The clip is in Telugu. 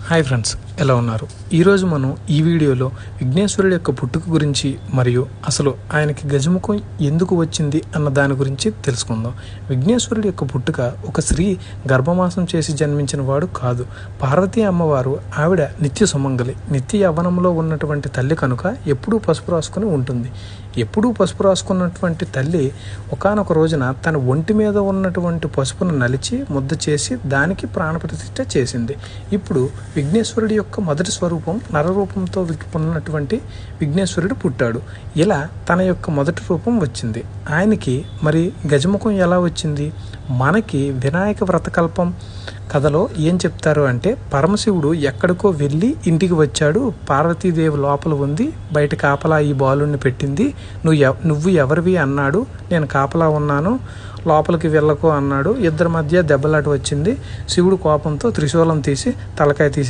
హాయ్ ఫ్రెండ్స్, ఎలా ఉన్నారు? ఈరోజు మనం ఈ వీడియోలో విఘ్నేశ్వరుడి యొక్క పుట్టుక గురించి మరియు అసలు ఆయనకి గజముఖం ఎందుకు వచ్చింది అన్న దాని గురించి తెలుసుకుందాం. విఘ్నేశ్వరుడి యొక్క పుట్టుక ఒక స్త్రీ గర్భమాసం చేసి జన్మించిన వాడు కాదు. పార్వతీ అమ్మవారు ఆవిడ నిత్య సుమంగలి, నిత్య యవ్వనంలో ఉన్నటువంటి తల్లి కనుక ఎప్పుడూ పసుపు రాసుకుని ఉంటుంది. ఎప్పుడూ పసుపు రాసుకున్నటువంటి తల్లి ఒకానొక రోజున తన ఒంటి మీద ఉన్నటువంటి పసుపును నలిచి ముద్ద చేసి దానికి ప్రాణప్రతిష్ఠ చేసింది. ఇప్పుడు విఘ్నేశ్వరుడి యొక్క మొదటి స్వరూపం నరరూపంతో ఉన్నటువంటి విఘ్నేశ్వరుడు పుట్టాడు. ఇలా తన యొక్క మొదటి రూపం వచ్చింది. ఆయనకి మరి గజముఖం ఎలా వచ్చింది? మనకి వినాయక వ్రతకల్పం కథలో ఏం చెప్తారు అంటే, పరమశివుడు ఎక్కడికో వెళ్ళి ఇంటికి వచ్చాడు. పార్వతీదేవి లోపల ఉంది, బయట కాపలా ఈ బాలుని పెట్టింది. నువ్వు ఎవరివి అన్నాడు. నేను కాపలా ఉన్నాను, లోపలికి వెళ్ళకు అన్నాడు. ఇద్దరి మధ్య దెబ్బలాట వచ్చింది. శివుడు కోపంతో త్రిశూలం తీసి తలకాయ తీసి